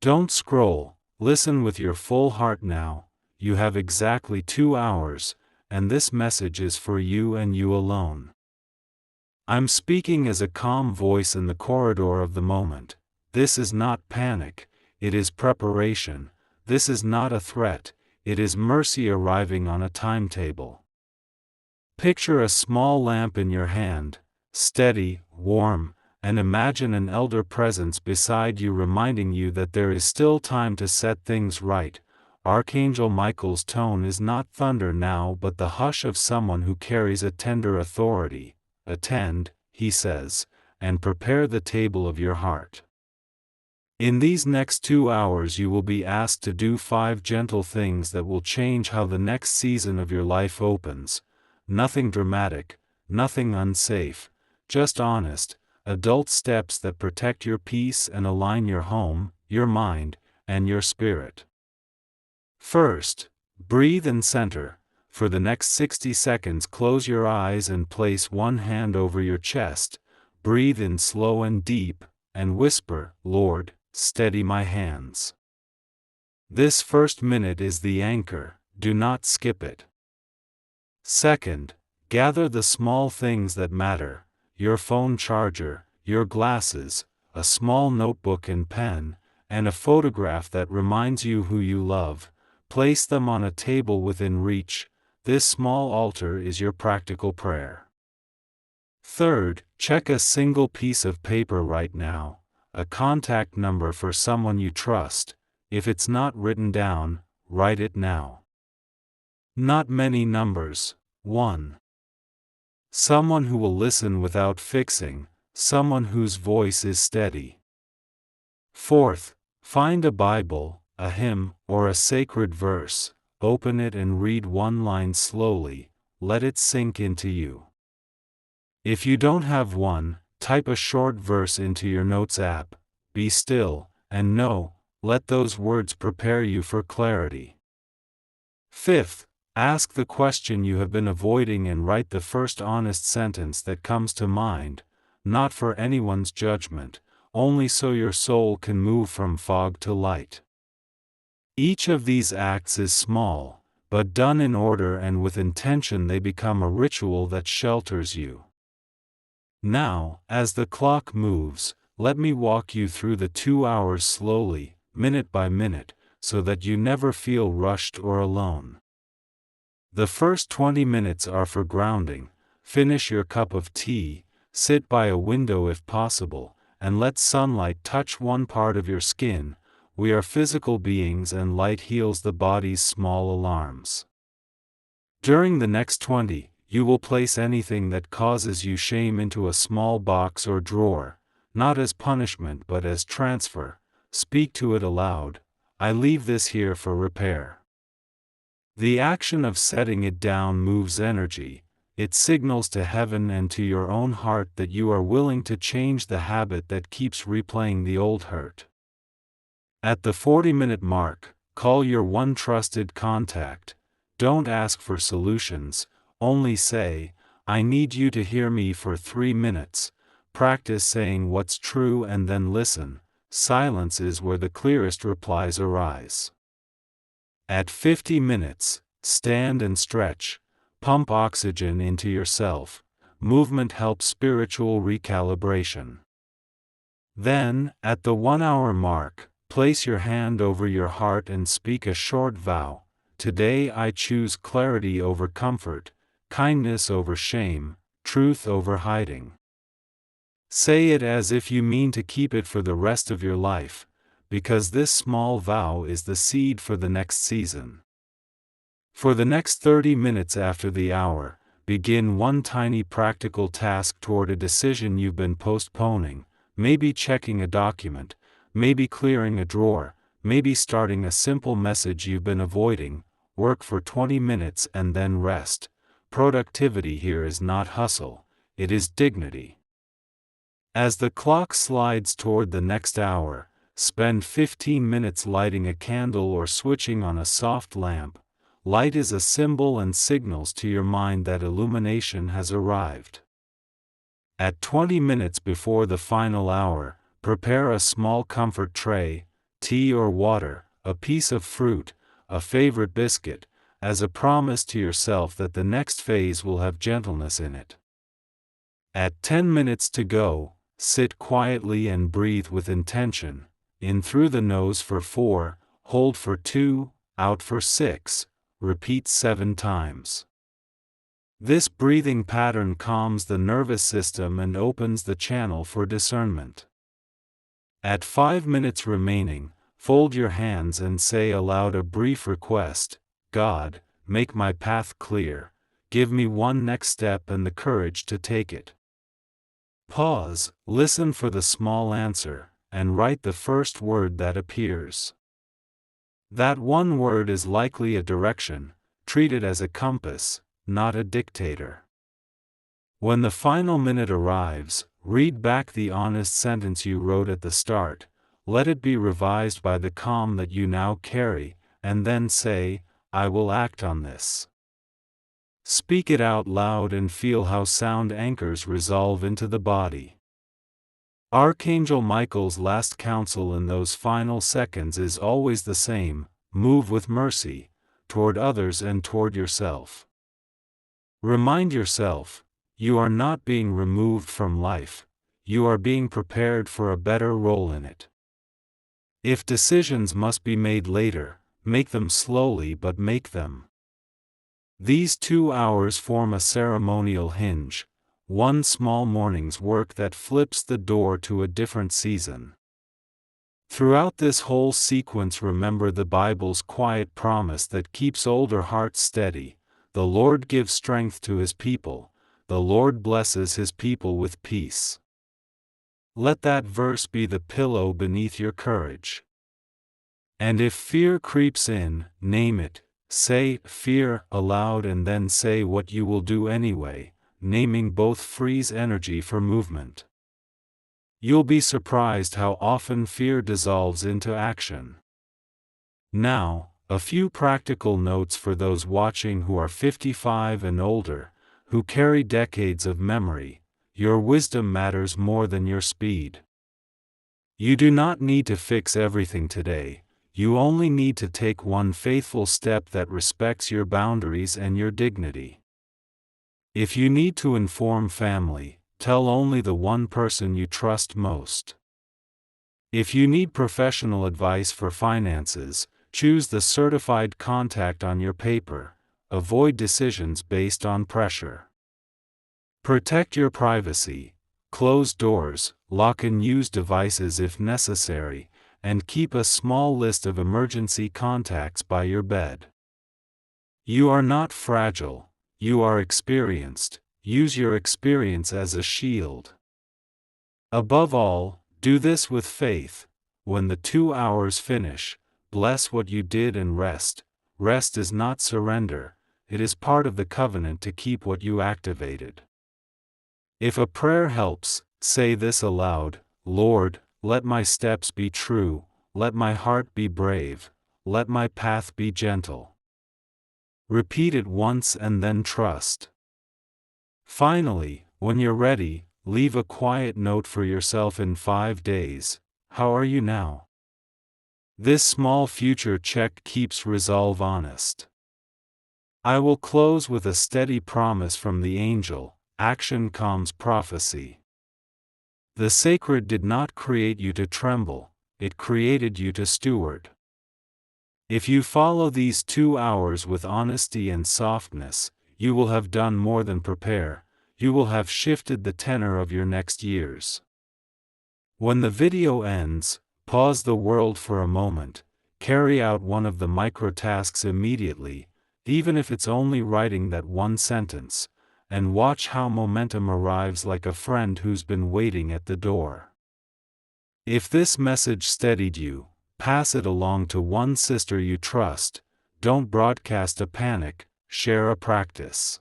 Don't scroll, listen with your full heart now. You have exactly 2 hours, and this message is for you and you alone. I'm speaking as a calm voice in the corridor of the moment. This is not panic, it is preparation. This is not a threat, it is mercy arriving on a timetable. Picture a small lamp in your hand, steady, warm, and imagine an elder presence beside you reminding you that there is still time to set things right. Archangel Michael's tone is not thunder now but the hush of someone who carries a tender authority. Attend, he says, and prepare the table of your heart. In these next 2 hours you will be asked to do 5 gentle things that will change how the next season of your life opens. Nothing dramatic, nothing unsafe, just honest, adult steps that protect your peace and align your home, your mind, and your spirit. First, breathe and center. For the next 60 seconds close your eyes and place one hand over your chest. Breathe in slow and deep, and whisper, "Lord, steady my hands." This first minute is the anchor, do not skip it. Second, gather the small things that matter, your phone charger, your glasses, a small notebook and pen, and a photograph that reminds you who you love. Place them on a table within reach. This small altar is your practical prayer. Third, check a single piece of paper right now, a contact number for someone you trust. If it's not written down, write it now. Not many numbers. 1. Someone who will listen without fixing, someone whose voice is steady. Fourth, find a Bible, a hymn, or a sacred verse. Open it and read one line slowly, let it sink into you. If you don't have one, type a short verse into your notes app. Be still, and know, let those words prepare you for clarity. Fifth, ask the question you have been avoiding and write the first honest sentence that comes to mind, not for anyone's judgment, only so your soul can move from fog to light. Each of these acts is small, but done in order and with intention they become a ritual that shelters you. Now, as the clock moves, let me walk you through the 2 hours slowly, minute by minute, so that you never feel rushed or alone. The first 20 minutes are for grounding. Finish your cup of tea, sit by a window if possible, and let sunlight touch one part of your skin. We are physical beings and light heals the body's small alarms. During the next 20, you will place anything that causes you shame into a small box or drawer, not as punishment but as transfer. Speak to it aloud. I leave this here for repair. The action of setting it down moves energy. It signals to heaven and to your own heart that you are willing to change the habit that keeps replaying the old hurt. At the 40-minute mark, call your one trusted contact. Don't ask for solutions, only say, "I need you to hear me for 3 minutes." Practice saying what's true and then listen. Silence is where the clearest replies arise. At 50 minutes, stand and stretch. Pump oxygen into yourself. Movement helps spiritual recalibration. Then, at the 1-hour mark, place your hand over your heart and speak a short vow. Today I choose clarity over comfort, kindness over shame, truth over hiding. Say it as if you mean to keep it for the rest of your life, because this small vow is the seed for the next season. For the next 30 minutes after the hour, begin one tiny practical task toward a decision you've been postponing, maybe checking a document, maybe clearing a drawer, maybe starting a simple message you've been avoiding. Work for 20 minutes and then rest. Productivity here is not hustle, it is dignity. As the clock slides toward the next hour, spend 15 minutes lighting a candle or switching on a soft lamp. Light is a symbol and signals to your mind that illumination has arrived. At 20 minutes before the final hour, prepare a small comfort tray. tea or water, a piece of fruit, a favorite biscuit, as a promise to yourself that the next phase will have gentleness in it. At 10 minutes to go, sit quietly and breathe with intention, in through the nose for 4, hold for 2, out for 6, repeat 7 times. This breathing pattern calms the nervous system and opens the channel for discernment. At 5 minutes remaining, fold your hands and say aloud a brief request: God, make my path clear, give me one next step and the courage to take it. Pause, listen for the small answer, and write the first word that appears. That one word is likely a direction. Treat it as a compass, not a dictator. When the final minute arrives, read back the honest sentence you wrote at the start, let it be revised by the calm that you now carry, and then say, I will act on this. Speak it out loud and feel how sound anchors resolve into the body. Archangel Michael's last counsel in those final seconds is always the same: move with mercy, toward others and toward yourself. Remind yourself, you are not being removed from life, you are being prepared for a better role in it. If decisions must be made later, make them slowly but make them. These 2 hours form a ceremonial hinge, one small morning's work that flips the door to a different season. Throughout this whole sequence, remember the Bible's quiet promise that keeps older hearts steady: the Lord gives strength to His people, the Lord blesses His people with peace. Let that verse be the pillow beneath your courage. And if fear creeps in, name it. Say fear aloud and then say what you will do anyway. Naming both frees energy for movement. You'll be surprised how often fear dissolves into action. Now, a few practical notes for those watching who are 55 and older, who carry decades of memory. Your wisdom matters more than your speed. You do not need to fix everything today. You only need to take one faithful step that respects your boundaries and your dignity. If you need to inform family, tell only the one person you trust most. If you need professional advice for finances, choose the certified contact on your paper. Avoid decisions based on pressure. Protect your privacy. Close doors, lock and use devices if necessary, and keep a small list of emergency contacts by your bed. You are not fragile, you are experienced. Use your experience as a shield. Above all, do this with faith. When the 2 hours finish, bless what you did and rest. Rest is not surrender, it is part of the covenant to keep what you activated. If a prayer helps, say this aloud: Lord, let my steps be true, let my heart be brave, let my path be gentle. Repeat it once and then trust. Finally, when you're ready, leave a quiet note for yourself in 5 days. How are you now? This small future check keeps resolve honest. I will close with a steady promise from the angel: action calms prophecy. The sacred did not create you to tremble, it created you to steward. If you follow these 2 hours with honesty and softness, you will have done more than prepare, you will have shifted the tenor of your next years. When the video ends, pause the world for a moment, carry out one of the micro tasks immediately, even if it's only writing that one sentence, and watch how momentum arrives like a friend who's been waiting at the door. If this message steadied you, pass it along to one sister you trust. Don't broadcast a panic, share a practice.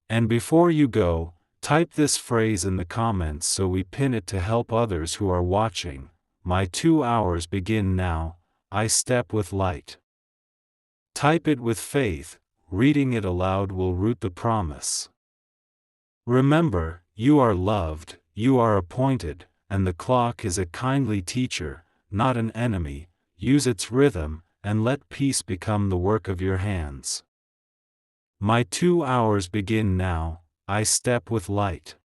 And before you go, type this phrase in the comments so we pin it to help others who are watching: my 2 hours begin now, I step with light. Type it with faith. Reading it aloud will root the promise. Remember, you are loved, you are appointed, and the clock is a kindly teacher. not an enemy. Use its rhythm, and let peace become the work of your hands. My 2 hours begin now, I step with light.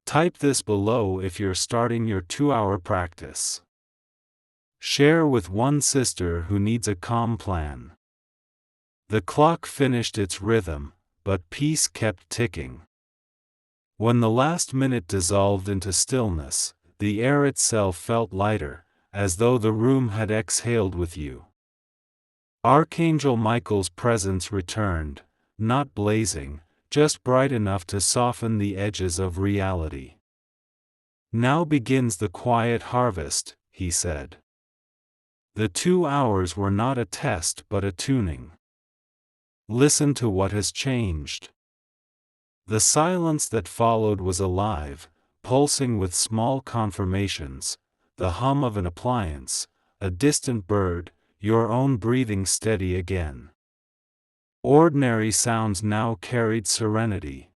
Type this below if you're starting your 2-hour practice. Share with one sister who needs a calm plan. The clock finished its rhythm, but peace kept ticking. When the last minute dissolved into stillness, the air itself felt lighter, as though the room had exhaled with you. Archangel Michael's presence returned, not blazing, just bright enough to soften the edges of reality. Now begins the quiet harvest, he said. The 2 hours were not a test but a tuning. Listen to what has changed. The silence that followed was alive, pulsing with small confirmations, the hum of an appliance, a distant bird, your own breathing steady again. Ordinary sounds now carried serenity.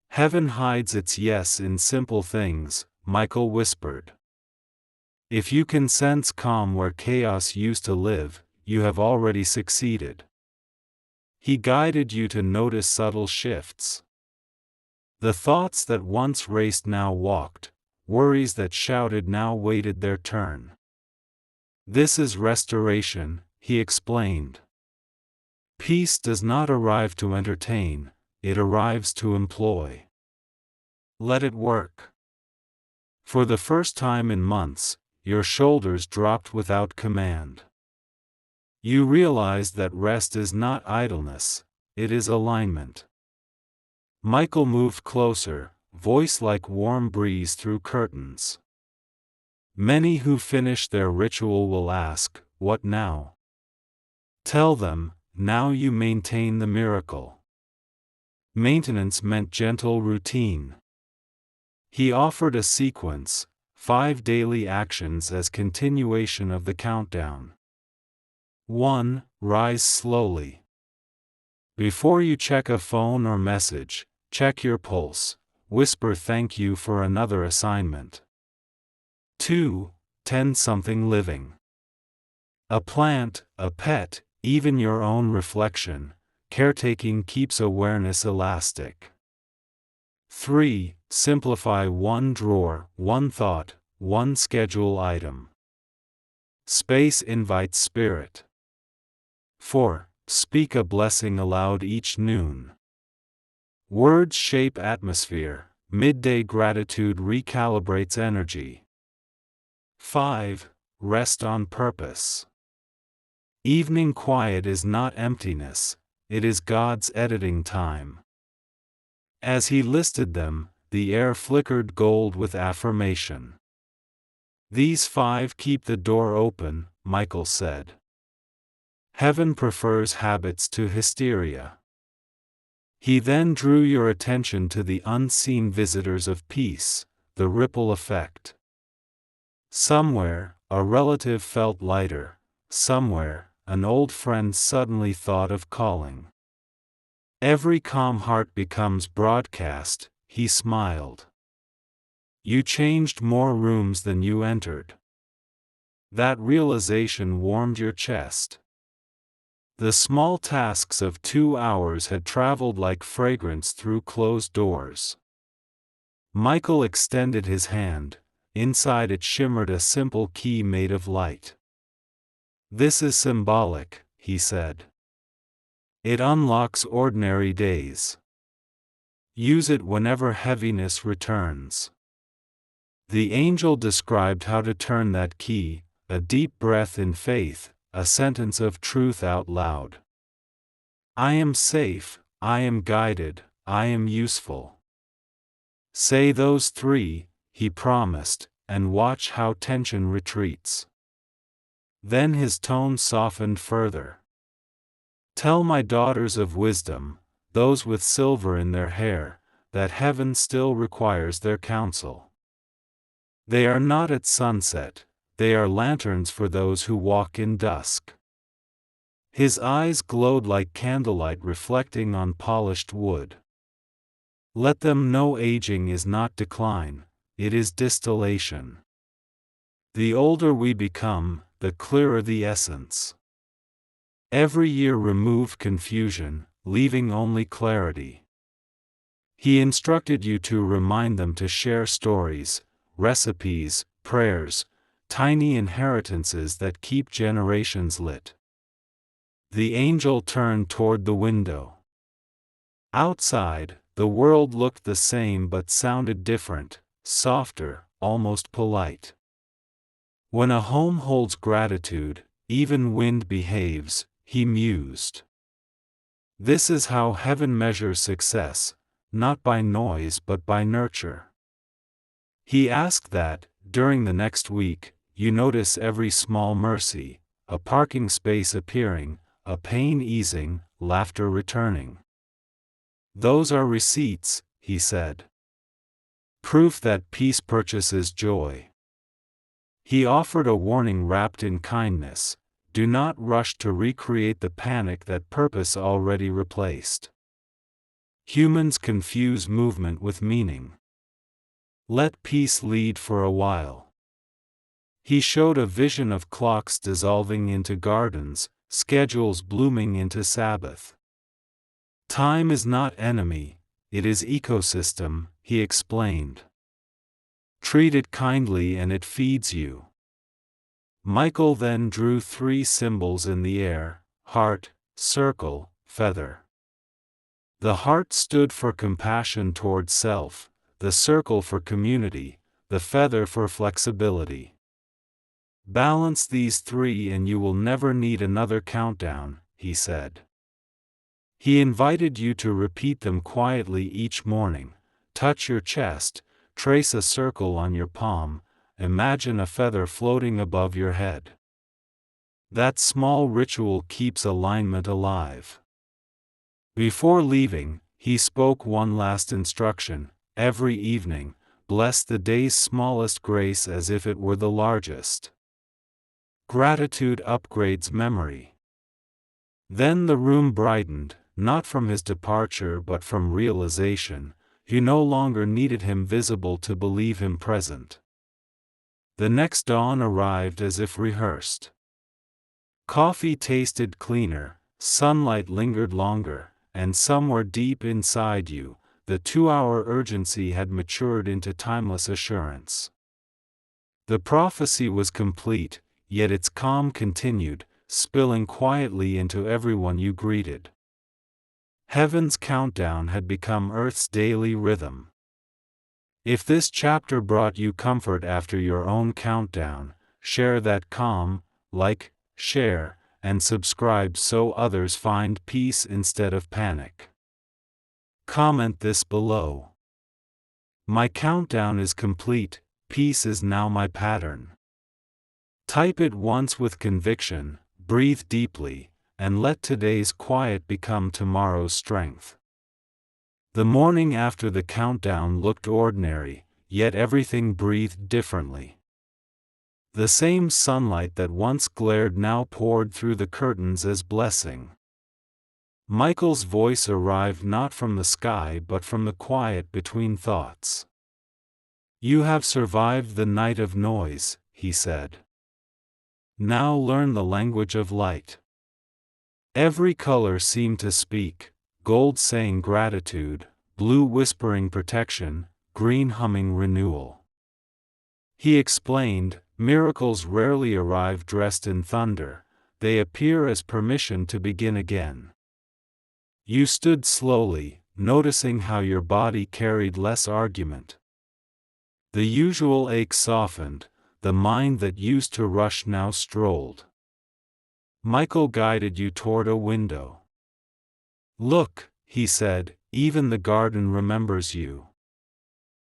Heaven hides its yes in simple things, Michael whispered. If you can sense calm where chaos used to live, you have already succeeded. He guided you to notice subtle shifts. The thoughts that once raced now walked, worries that shouted now waited their turn. This is restoration, he explained. Peace does not arrive to entertain, it arrives to employ. Let it work. For the first time in months, your shoulders dropped without command. You realized that rest is not idleness, it is alignment. Michael moved closer, voice like warm breeze through curtains. Many who finish their ritual will ask, "What now?" Tell them, now you maintain the miracle. Maintenance meant gentle routine. He offered a sequence, 5 daily actions as continuation of the countdown. 1. Rise slowly. Before you check a phone or message, check your pulse, whisper thank you for another assignment. 2. Tend something living. A plant, a pet, even your own reflection. Caretaking keeps awareness elastic. 3. Simplify one drawer, one thought, one schedule item. Space invites spirit. 4. Speak a blessing aloud each noon. Words shape atmosphere, midday gratitude recalibrates energy. 5. Rest on purpose. Evening quiet is not emptiness, it is God's editing time. As he listed them, the air flickered gold with affirmation. These 5 keep the door open, Michael said. Heaven prefers habits to hysteria. He then drew your attention to the unseen visitors of peace, the ripple effect. Somewhere, a relative felt lighter, somewhere, an old friend suddenly thought of calling. Every calm heart becomes broadcast, he smiled. You changed more rooms than you entered. That realization warmed your chest. The small tasks of 2 hours had traveled like fragrance through closed doors. Michael extended his hand, inside it shimmered a simple key made of light. This is symbolic, he said. It unlocks ordinary days. Use it whenever heaviness returns. The angel described how to turn that key, a deep breath in faith, a sentence of truth out loud. I am safe, I am guided, I am useful. Say those 3, he promised, and watch how tension retreats. Then his tone softened further. Tell my daughters of wisdom, those with silver in their hair, that heaven still requires their counsel. They are not at sunset, they are lanterns for those who walk in dusk. His eyes glowed like candlelight reflecting on polished wood. Let them know aging is not decline, it is distillation. The older we become, the clearer the essence. Every year removed confusion, leaving only clarity. He instructed you to remind them to share stories, recipes, prayers, tiny inheritances that keep generations lit. The angel turned toward the window. Outside, the world looked the same but sounded different, softer, almost polite. When a home holds gratitude, even wind behaves, he mused. This is how heaven measures success, not by noise but by nurture. He asked that, during the next week, you notice every small mercy, a parking space appearing, a pain easing, laughter returning. Those are receipts, he said. Proof that peace purchases joy. He offered a warning wrapped in kindness: do not rush to recreate the panic that purpose already replaced. Humans confuse movement with meaning. Let peace lead for a while. He showed a vision of clocks dissolving into gardens, schedules blooming into Sabbath. Time is not enemy, it is ecosystem, he explained. Treat it kindly and it feeds you. Michael then drew 3 symbols in the air: heart, circle, feather. The heart stood for compassion toward self, the circle for community, the feather for flexibility. Balance these 3 and you will never need another countdown, he said. He invited you to repeat them quietly each morning. Touch your chest, trace a circle on your palm, imagine a feather floating above your head. That small ritual keeps alignment alive. Before leaving, he spoke one last instruction: every evening, bless the day's smallest grace as if it were the largest. Gratitude upgrades memory. Then the room brightened, not from his departure but from realization. You no longer needed him visible to believe him present. The next dawn arrived as if rehearsed. Coffee tasted cleaner, sunlight lingered longer, and somewhere deep inside you, the 2-hour urgency had matured into timeless assurance. The prophecy was complete, yet its calm continued, spilling quietly into everyone you greeted. Heaven's countdown had become Earth's daily rhythm. If this chapter brought you comfort after your own countdown, share that calm, like, share, and subscribe so others find peace instead of panic. Comment this below. My countdown is complete, peace is now my pattern. Type it once with conviction, breathe deeply, and let today's quiet become tomorrow's strength. The morning after the countdown looked ordinary, yet everything breathed differently. The same sunlight that once glared now poured through the curtains as blessing. Michael's voice arrived not from the sky but from the quiet between thoughts. You have survived the night of noise, he said. Now learn the language of light. Every color seemed to speak: gold saying gratitude, blue whispering protection, green humming renewal. He explained, miracles rarely arrive dressed in thunder, they appear as permission to begin again. You stood slowly, noticing how your body carried less argument. The usual ache softened, the mind that used to rush now strolled. Michael guided you toward a window. Look, he said, even the garden remembers you.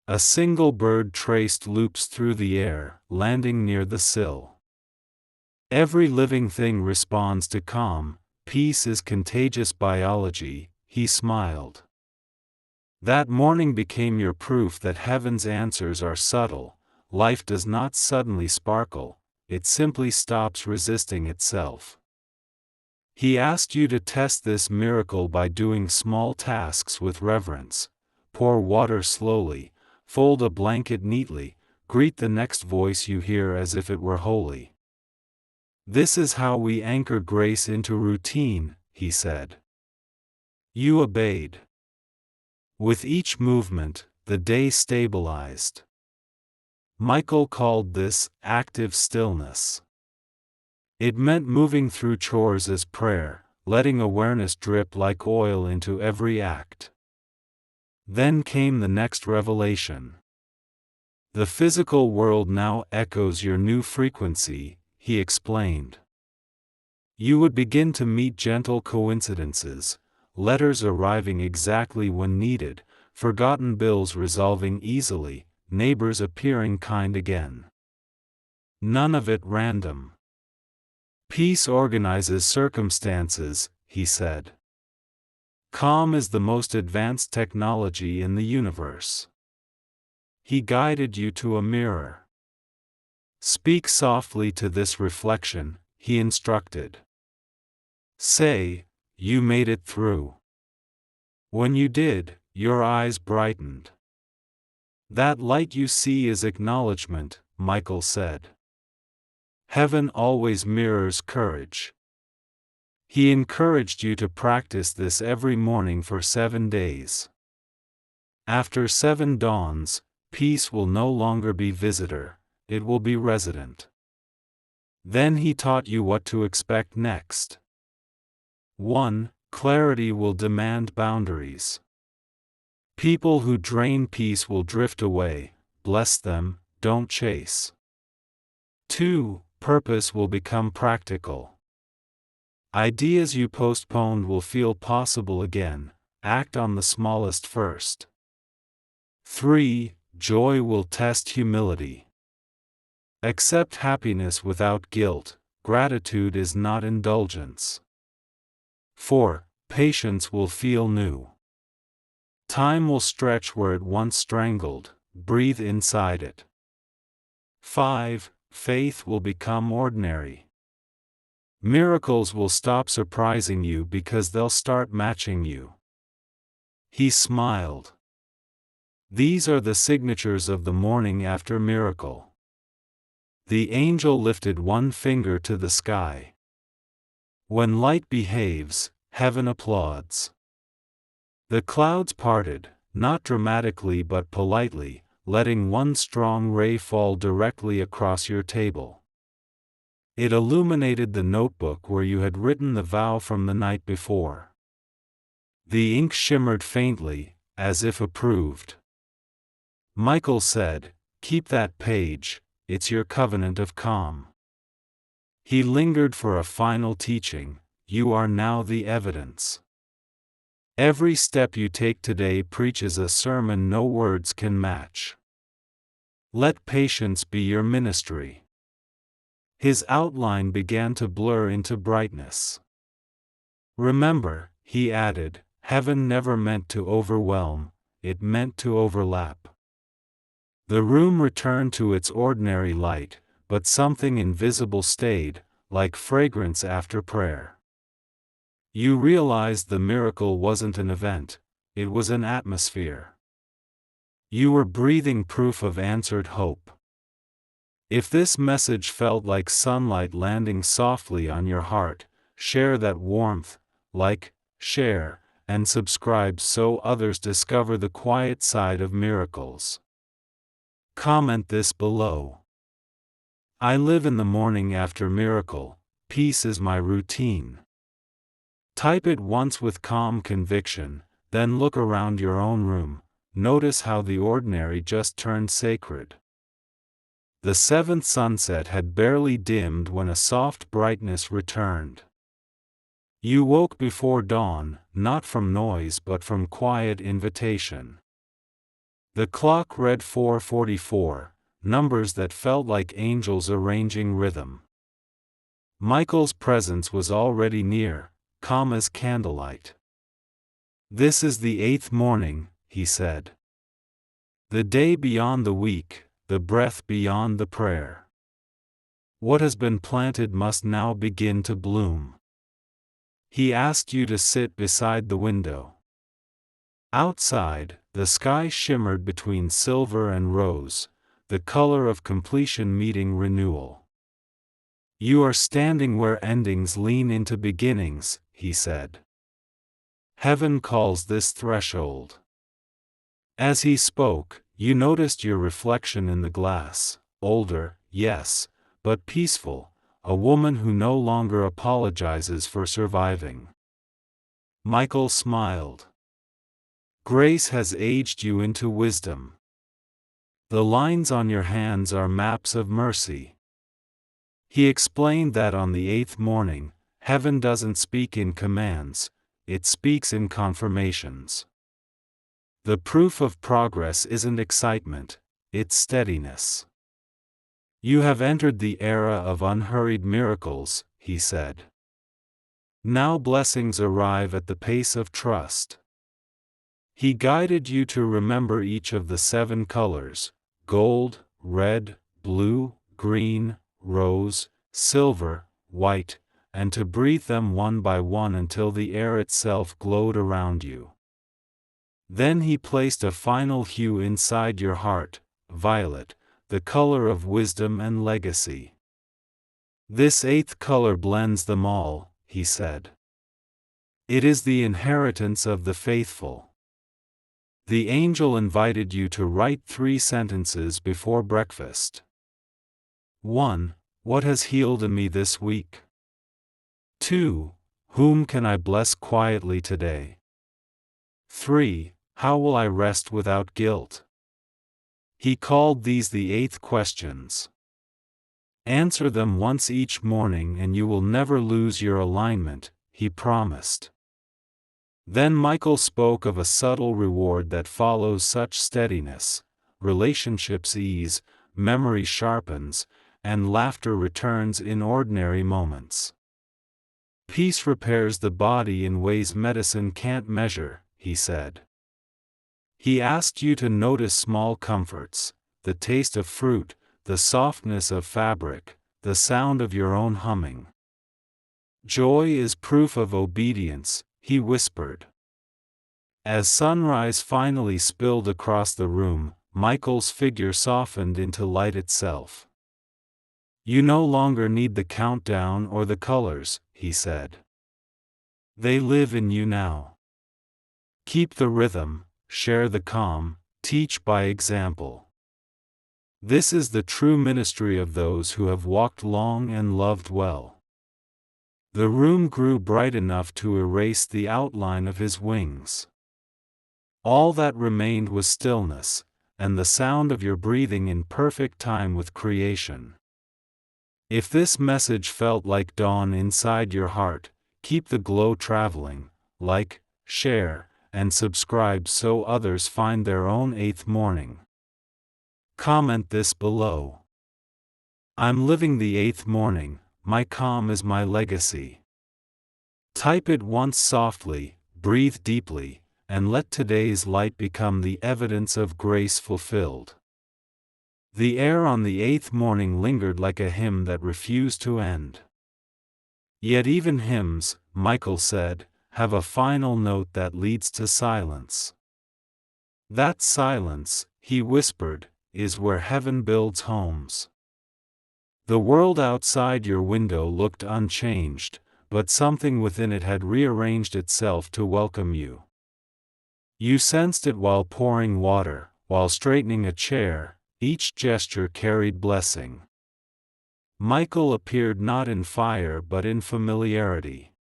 A single bird traced loops through the air, landing near the sill. Every living thing responds to calm. Peace is contagious biology, he smiled. That morning became your proof that heaven's answers are subtle. Life does not suddenly sparkle, it simply stops resisting itself. He asked you to test this miracle by doing small tasks with reverence. Pour water slowly, fold a blanket neatly, greet the next voice you hear as if it were holy. This is how we anchor grace into routine, he said. You obeyed. With each movement, the day stabilized. Michael called this active stillness. It meant moving through chores as prayer, letting awareness drip like oil into every act. Then came the next revelation. The physical world now echoes your new frequency, he explained. You would begin to meet gentle coincidences, letters arriving exactly when needed, forgotten bills resolving easily, neighbors appearing kind again. None of it random. Peace organizes circumstances, he said. Calm is the most advanced technology in the universe. He guided you to a mirror. Speak softly to this reflection, he instructed. Say, you made it through. When you did, your eyes brightened. That light you see is acknowledgement, Michael said. Heaven always mirrors courage. He encouraged you to practice this every morning for 7 days. After 7 dawns, peace will no longer be visitor, it will be resident. Then he taught you what to expect next. 1. Clarity will demand boundaries. People who drain peace will drift away, bless them, don't chase. 2. Purpose will become practical. Ideas you postponed will feel possible again, act on the smallest first. 3. Joy will test humility. Accept happiness without guilt, gratitude is not indulgence. 4. Patience will feel new. Time will stretch where it once strangled, breathe inside it. 5. Faith will become ordinary. Miracles will stop surprising you because they'll start matching you. He smiled. These are the signatures of the morning after miracle. The angel lifted one finger to the sky. When light behaves, heaven applauds. The clouds parted, not dramatically but politely, letting one strong ray fall directly across your table. It illuminated the notebook where you had written the vow from the night before. The ink shimmered faintly, as if approved. Michael said, "Keep that page, it's your covenant of calm." He lingered for a final teaching, you are now the evidence. Every step you take today preaches a sermon no words can match. Let patience be your ministry. His outline began to blur into brightness. Remember, he added, heaven never meant to overwhelm, it meant to overlap. The room returned to its ordinary light, but something invisible stayed, like fragrance after prayer. You realized the miracle wasn't an event, it was an atmosphere. You were breathing proof of answered hope. If this message felt like sunlight landing softly on your heart, share that warmth, like, share, and subscribe so others discover the quiet side of miracles. Comment this below. I live in the morning after miracle, peace is my routine. Type it once with calm conviction, then look around your own room, notice how the ordinary just turned sacred. The 7th sunset had barely dimmed when a soft brightness returned. You woke before dawn, not from noise but from quiet invitation. The clock read 4:44, numbers that felt like angels arranging rhythm. Michael's presence was already near, calm as candlelight. This is the 8th morning, he said. The day beyond the week, the breath beyond the prayer. What has been planted must now begin to bloom. He asked you to sit beside the window. Outside, the sky shimmered between silver and rose, the color of completion meeting renewal. You are standing where endings lean into beginnings, he said. Heaven calls this threshold. As he spoke, you noticed your reflection in the glass, older, yes, but peaceful, a woman who no longer apologizes for surviving. Michael smiled. Grace has aged you into wisdom. The lines on your hands are maps of mercy. He explained that on the 8th morning, heaven doesn't speak in commands, it speaks in confirmations. The proof of progress isn't excitement, it's steadiness. You have entered the era of unhurried miracles, he said. Now blessings arrive at the pace of trust. He guided you to remember each of the 7 colors: gold, red, blue, green, rose, silver, white, and to breathe them one by one until the air itself glowed around you. Then he placed a final hue inside your heart, violet, the color of wisdom and legacy. This 8th color blends them all, he said. It is the inheritance of the faithful. The angel invited you to write 3 sentences before breakfast. 1. What has healed in me this week? 2. Whom can I bless quietly today? 3. How will I rest without guilt? He called these the 8th questions. Answer them once each morning and you will never lose your alignment, he promised. Then Michael spoke of a subtle reward that follows such steadiness: relationships ease, memory sharpens, and laughter returns in ordinary moments. Peace repairs the body in ways medicine can't measure, he said. He asked you to notice small comforts: the taste of fruit, the softness of fabric, the sound of your own humming. Joy is proof of obedience, he whispered. As sunrise finally spilled across the room, Michael's figure softened into light itself. You no longer need the countdown or the colors, he said. They live in you now. Keep the rhythm, share the calm, teach by example. This is the true ministry of those who have walked long and loved well. The room grew bright enough to erase the outline of his wings. All that remained was stillness, and the sound of your breathing in perfect time with creation. If this message felt like dawn inside your heart, keep the glow traveling, like, share, and subscribe so others find their own 8th morning. Comment this below. I'm living the 8th morning, my calm is my legacy. Type it once softly, breathe deeply, and let today's light become the evidence of grace fulfilled. The air on the 8th morning lingered like a hymn that refused to end. Yet even hymns, Michael said, have a final note that leads to silence. That silence, he whispered, is where heaven builds homes. The world outside your window looked unchanged, but something within it had rearranged itself to welcome you. You sensed it while pouring water, while straightening a chair. Each gesture carried blessing. Michael appeared not in fire but in familiarity.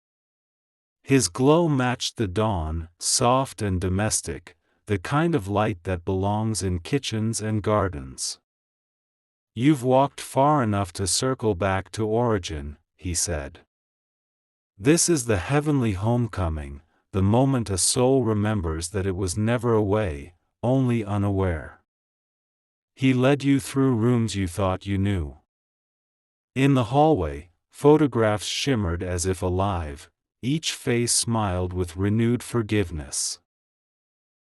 His glow matched the dawn, soft and domestic, the kind of light that belongs in kitchens and gardens. You've walked far enough to circle back to origin, he said. This is the heavenly homecoming, the moment a soul remembers that it was never away, only unaware. He led you through rooms you thought you knew. In the hallway, photographs shimmered as if alive, each face smiled with renewed forgiveness.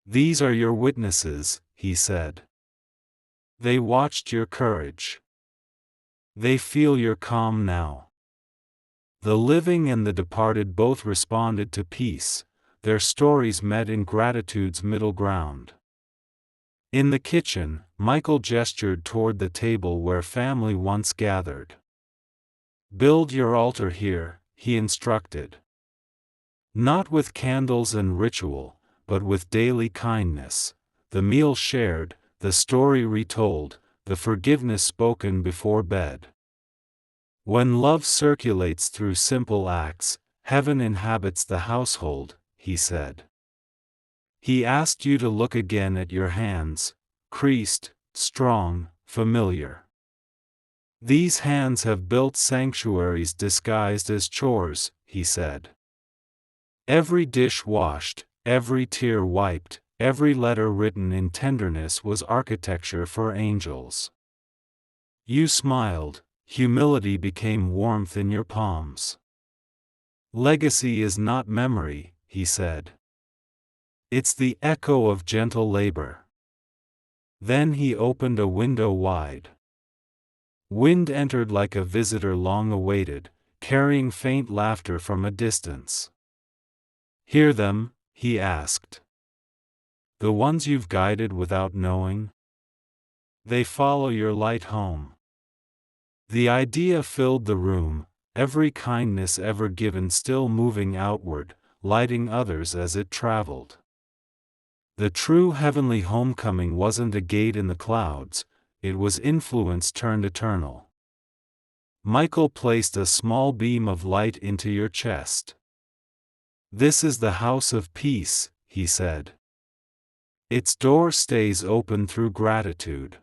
These are your witnesses, he said. They watched your courage. They feel your calm now. The living and the departed both responded to peace, their stories met in gratitude's middle ground. In the kitchen, Michael gestured toward the table where family once gathered. Build your altar here, he instructed. Not with candles and ritual, but with daily kindness, the meal shared, the story retold, the forgiveness spoken before bed. When love circulates through simple acts, heaven inhabits the household, he said. He asked you to look again at your hands, creased, strong, familiar. These hands have built sanctuaries disguised as chores, he said. Every dish washed, every tear wiped, every letter written in tenderness was architecture for angels. You smiled, humility became warmth in your palms. Legacy is not memory, he said. It's the echo of gentle labor. Then he opened a window wide. Wind entered like a visitor long awaited, carrying faint laughter from a distance. Hear them, he asked. The ones you've guided without knowing? They follow your light home. The idea filled the room, every kindness ever given still moving outward, lighting others as it traveled. The true heavenly homecoming wasn't a gate in the clouds, it was influence turned eternal. Michael placed a small beam of light into your chest. This is the house of peace, he said. Its door stays open through gratitude.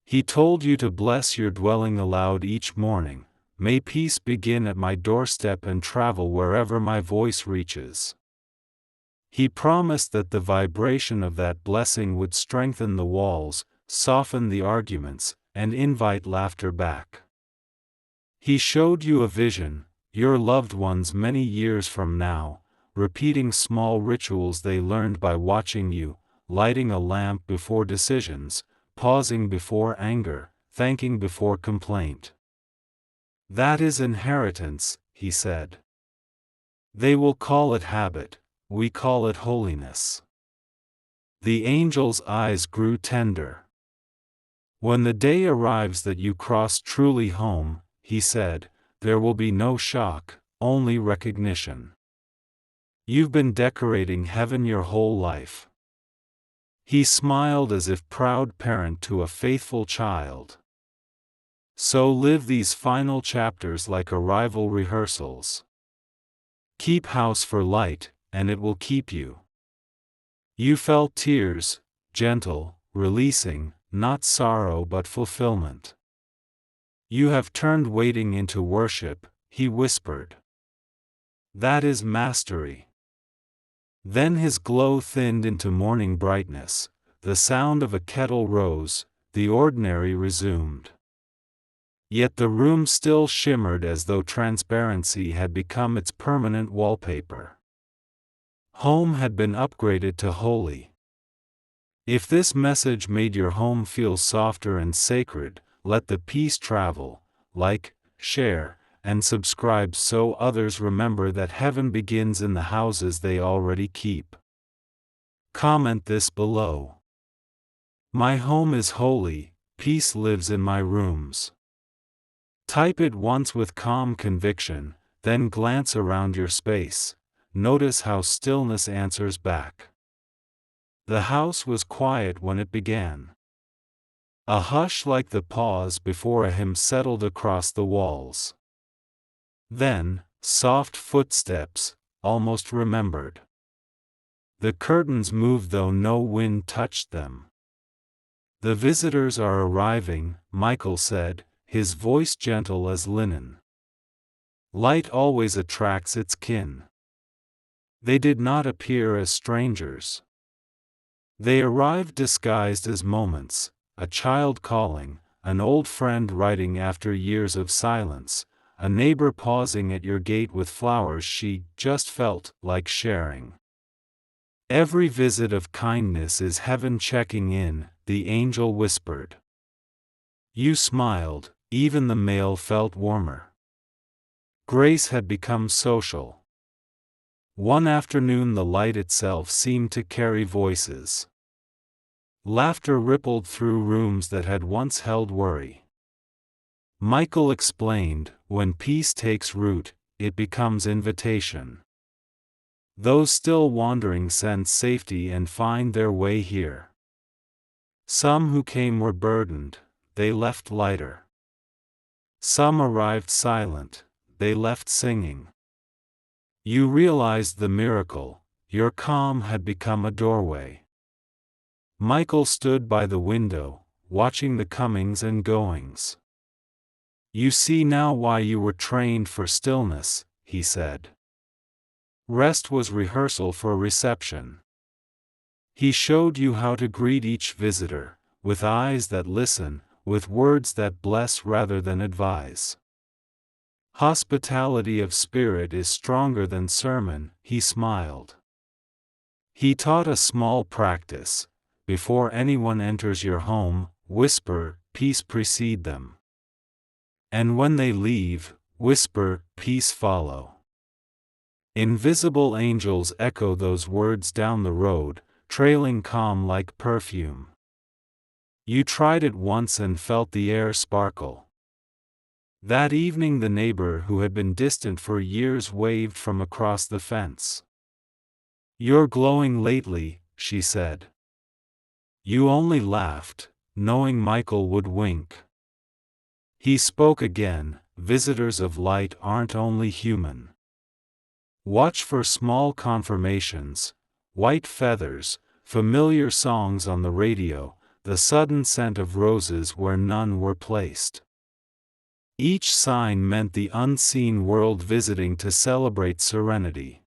He told you to bless your dwelling aloud each morning. May peace begin at my doorstep and travel wherever my voice reaches. He promised that the vibration of that blessing would strengthen the walls, soften the arguments, and invite laughter back. He showed you a vision, your loved ones many years from now, repeating small rituals they learned by watching you, lighting a lamp before decisions, pausing before anger, thanking before complaint. That is inheritance, he said. They will call it habit, we call it holiness. The angel's eyes grew tender. When the day arrives that you cross truly home, he said, there will be no shock, only recognition. You've been decorating heaven your whole life. He smiled as if proud parent to a faithful child. So live these final chapters like arrival rehearsals. Keep house for light, and it will keep you. You felt tears, gentle, releasing, not sorrow but fulfillment. You have turned waiting into worship, he whispered. That is mastery. Then his glow thinned into morning brightness, the sound of a kettle rose, the ordinary resumed. Yet the room still shimmered as though transparency had become its permanent wallpaper. Home had been upgraded to holy. If this message made your home feel softer and sacred, let the peace travel, like, share, and subscribe so others remember that heaven begins in the houses they already keep. Comment this below. My home is holy, peace lives in my rooms. Type it once with calm conviction, then glance around your space. Notice how stillness answers back. The house was quiet when it began. A hush like the pause before a hymn settled across the walls. Then, soft footsteps, almost remembered. The curtains moved though no wind touched them. The visitors are arriving, Michael said, his voice gentle as linen. Light always attracts its kin. They did not appear as strangers. They arrived disguised as moments, a child calling, an old friend writing after years of silence, a neighbor pausing at your gate with flowers she just felt like sharing. Every visit of kindness is heaven checking in, the angel whispered. You smiled, even the mail felt warmer. Grace had become social. One afternoon the light itself seemed to carry voices. Laughter rippled through rooms that had once held worry. Michael explained, when peace takes root, it becomes invitation. Those still wandering sense safety and find their way here. Some who came were burdened, they left lighter. Some arrived silent, they left singing. You realized the miracle, your calm had become a doorway. Michael stood by the window, watching the comings and goings. You see now why you were trained for stillness, he said. Rest was rehearsal for reception. He showed you how to greet each visitor, with eyes that listen, with words that bless rather than advise. Hospitality of spirit is stronger than sermon, he smiled. He taught a small practice. Before anyone enters your home, whisper, peace precede them. And when they leave, whisper, peace follow. Invisible angels echo those words down the road, trailing calm like perfume. You tried it once and felt the air sparkle. That evening the neighbor who had been distant for years waved from across the fence. You're glowing lately, she said. You only laughed, knowing Michael would wink. He spoke again, visitors of light aren't only human. Watch for small confirmations, white feathers, familiar songs on the radio, the sudden scent of roses where none were placed. Each sign meant the unseen world visiting to celebrate serenity.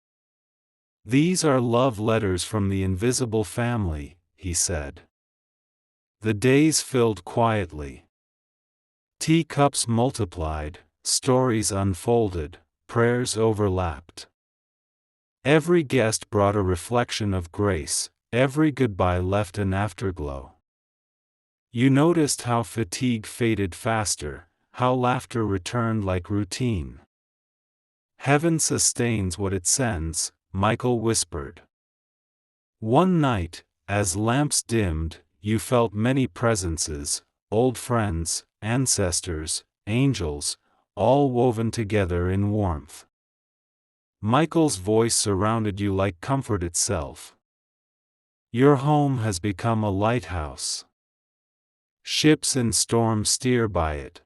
These are love letters from the invisible family, he said. The days filled quietly. Teacups multiplied, stories unfolded, prayers overlapped. Every guest brought a reflection of grace, every goodbye left an afterglow. You noticed how fatigue faded faster, how laughter returned like routine. Heaven sustains what it sends, Michael whispered. One night, as lamps dimmed, you felt many presences, old friends, ancestors, angels, all woven together in warmth. Michael's voice surrounded you like comfort itself. Your home has become a lighthouse. Ships in storm steer by it.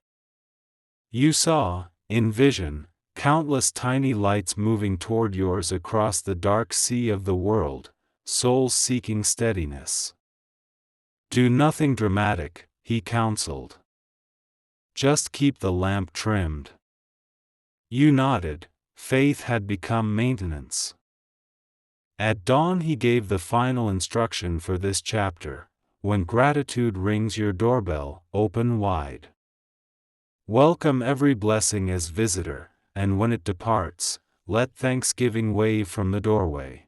You saw, in vision, countless tiny lights moving toward yours across the dark sea of the world, souls seeking steadiness. Do nothing dramatic, he counseled. Just keep the lamp trimmed. You nodded, faith had become maintenance. At dawn he gave the final instruction for this chapter: when gratitude rings your doorbell, open wide. Welcome every blessing as visitor, and when it departs, let thanksgiving wave from the doorway.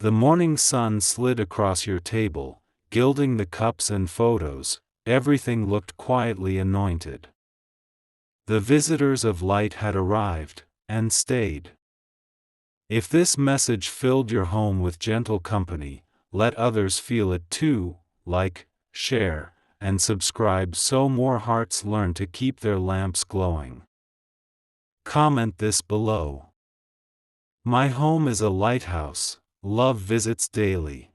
The morning sun slid across your table, gilding the cups and photos, everything looked quietly anointed. The visitors of light had arrived, and stayed. If this message filled your home with gentle company, let others feel it too. Like, share, and subscribe so more hearts learn to keep their lamps glowing. Comment this below. My home is a lighthouse, love visits daily.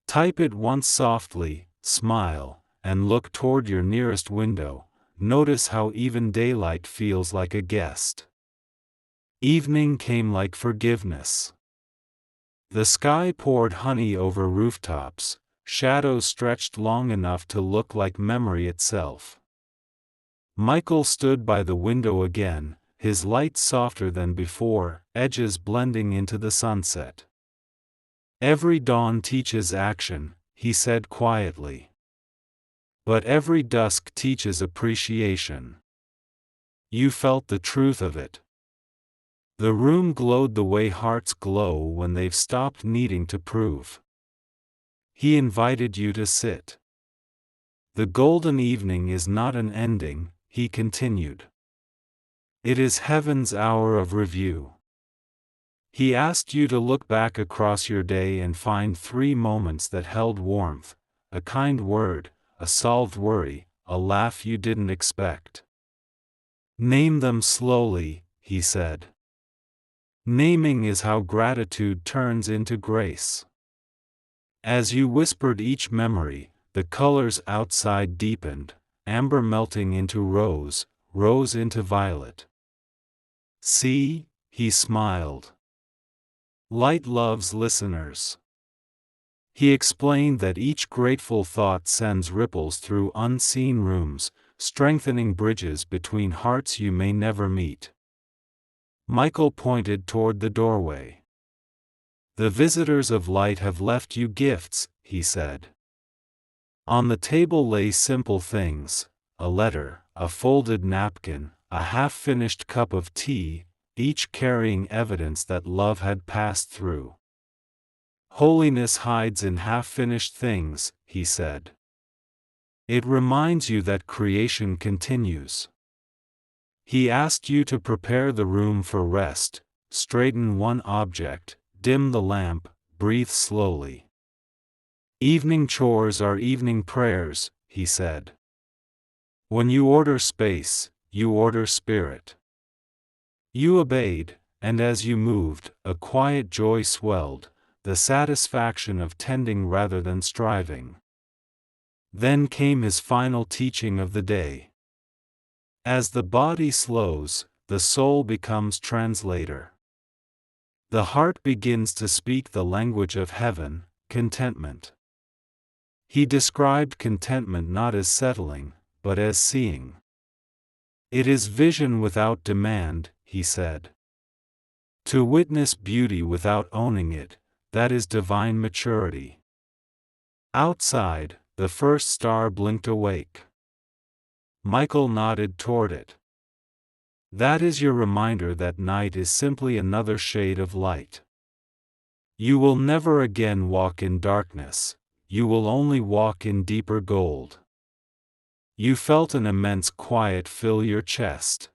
Type it once softly, smile, and look toward your nearest window. Notice how even daylight feels like a guest. Evening came like forgiveness. The sky poured honey over rooftops, shadows stretched long enough to look like memory itself. Michael stood by the window again, his light softer than before, edges blending into the sunset. Every dawn teaches action, he said quietly. But every dusk teaches appreciation. You felt the truth of it. The room glowed the way hearts glow when they've stopped needing to prove. He invited you to sit. The golden evening is not an ending, he continued. It is heaven's hour of review. He asked you to look back across your day and find 3 moments that held warmth, a kind word, a solved worry, a laugh you didn't expect. Name them slowly, he said. Naming is how gratitude turns into grace. As you whispered each memory, the colors outside deepened, amber melting into rose, rose into violet. See, he smiled. Light loves listeners. He explained that each grateful thought sends ripples through unseen rooms, strengthening bridges between hearts you may never meet. Michael pointed toward the doorway. The visitors of light have left you gifts, he said. On the table lay simple things, a letter, a folded napkin, a half-finished cup of tea, each carrying evidence that love had passed through. Holiness hides in half-finished things, he said. It reminds you that creation continues. He asked you to prepare the room for rest, straighten one object, dim the lamp, breathe slowly. Evening chores are evening prayers, he said. When you order space, you order spirit. You obeyed, and as you moved, a quiet joy swelled, the satisfaction of tending rather than striving. Then came his final teaching of the day. As the body slows, the soul becomes translator. The heart begins to speak the language of heaven, contentment. He described contentment not as settling, but as seeing. It is vision without demand, he said. To witness beauty without owning it, that is divine maturity. Outside, the first star blinked awake. Michael nodded toward it. That is your reminder that night is simply another shade of light. You will never again walk in darkness, you will only walk in deeper gold. You felt an immense quiet fill your chest.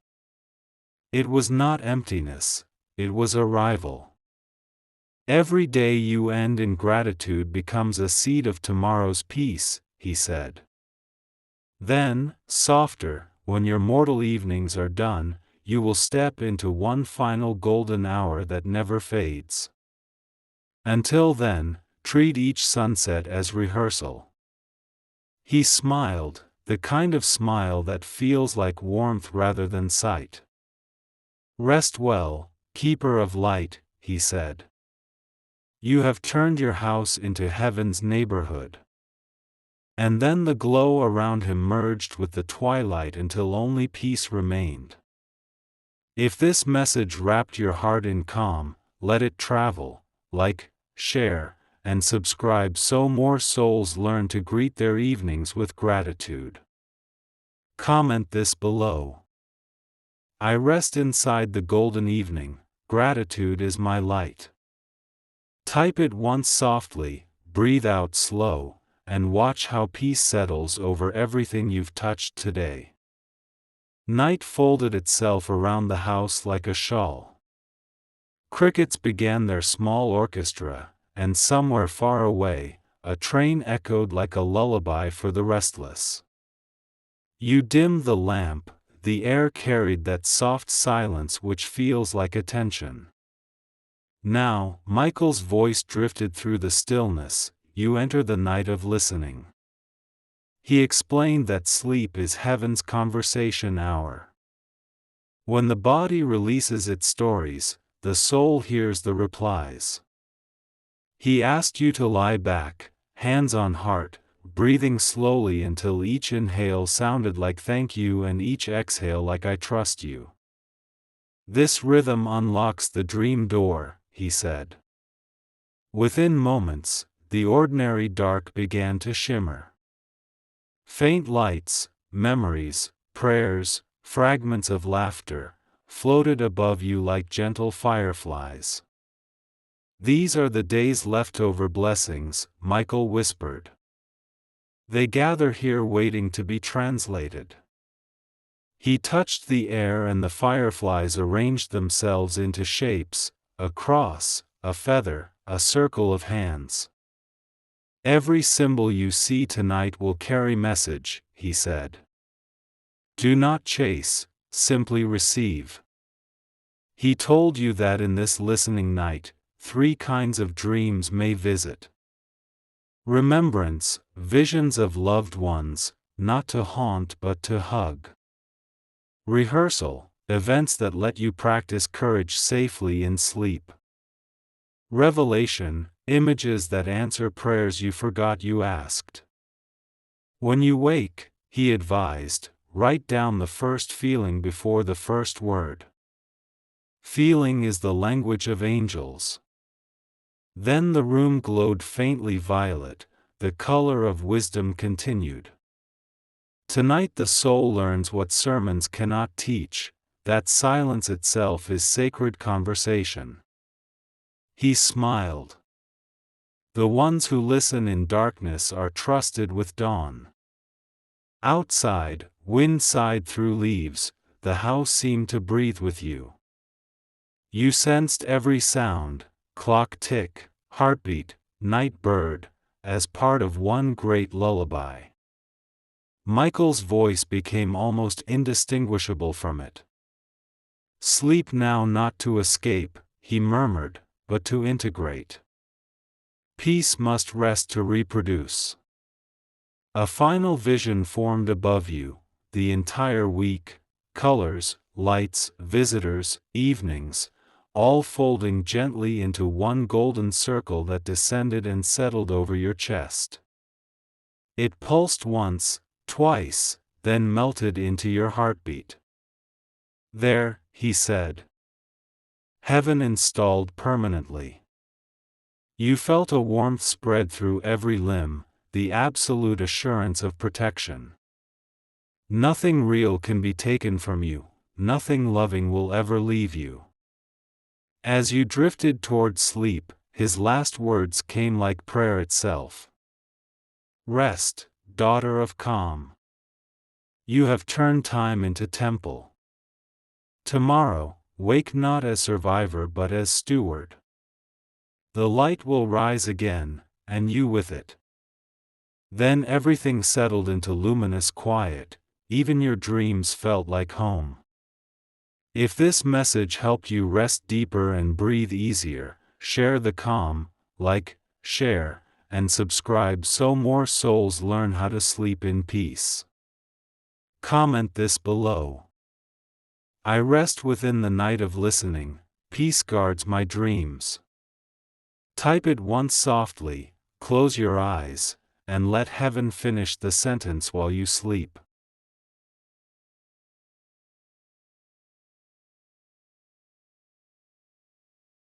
It was not emptiness, it was arrival. Every day you end in gratitude becomes a seed of tomorrow's peace, he said. Then, softer, when your mortal evenings are done, you will step into one final golden hour that never fades. Until then, treat each sunset as rehearsal. He smiled, the kind of smile that feels like warmth rather than sight. Rest well, keeper of light, he said. You have turned your house into heaven's neighborhood. And then the glow around him merged with the twilight until only peace remained. If this message wrapped your heart in calm, let it travel, like, share, and subscribe so more souls learn to greet their evenings with gratitude. Comment this below. I rest inside the golden evening, gratitude is my light. Type it once softly, breathe out slow, and watch how peace settles over everything you've touched today. Night folded itself around the house like a shawl. Crickets began their small orchestra, and somewhere far away, a train echoed like a lullaby for the restless. You dimmed the lamp, the air carried that soft silence which feels like attention. Now, Michael's voice drifted through the stillness. You enter the night of listening. He explained that sleep is heaven's conversation hour. When the body releases its stories, the soul hears the replies. He asked you to lie back, hands on heart, breathing slowly until each inhale sounded like thank you and each exhale like I trust you. This rhythm unlocks the dream door, he said. Within moments, the ordinary dark began to shimmer. Faint lights, memories, prayers, fragments of laughter, floated above you like gentle fireflies. These are the day's leftover blessings, Michael whispered. They gather here waiting to be translated. He touched the air and the fireflies arranged themselves into shapes, a cross, a feather, a circle of hands. Every symbol you see tonight will carry message, he said. Do not chase, simply receive. He told you that in this listening night, 3 kinds of dreams may visit. Remembrance, visions of loved ones, not to haunt but to hug. Rehearsal, events that let you practice courage safely in sleep. Revelation, images that answer prayers you forgot you asked. When you wake, he advised, write down the first feeling before the first word. Feeling is the language of angels. Then the room glowed faintly violet, the color of wisdom continued. Tonight the soul learns what sermons cannot teach, that silence itself is sacred conversation. He smiled. The ones who listen in darkness are trusted with dawn. Outside, wind sighed through leaves, the house seemed to breathe with you. You sensed every sound, clock tick, heartbeat, night bird, as part of one great lullaby. Michael's voice became almost indistinguishable from it. Sleep now, not to escape, he murmured, but to integrate. Peace must rest to reproduce. A final vision formed above you, the entire week, colors, lights, visitors, evenings, all folding gently into one golden circle that descended and settled over your chest. It pulsed once, twice, then melted into your heartbeat. There, he said. Heaven installed permanently. You felt a warmth spread through every limb, the absolute assurance of protection. Nothing real can be taken from you, nothing loving will ever leave you. As you drifted toward sleep, his last words came like prayer itself. Rest, daughter of calm. You have turned time into temple. Tomorrow, wake not as survivor but as steward. The light will rise again, and you with it. Then everything settled into luminous quiet, even your dreams felt like home. If this message helped you rest deeper and breathe easier, share the calm, like, share, and subscribe so more souls learn how to sleep in peace. Comment this below. I rest within the night of listening, peace guards my dreams. Type it once softly, close your eyes, and let heaven finish the sentence while you sleep.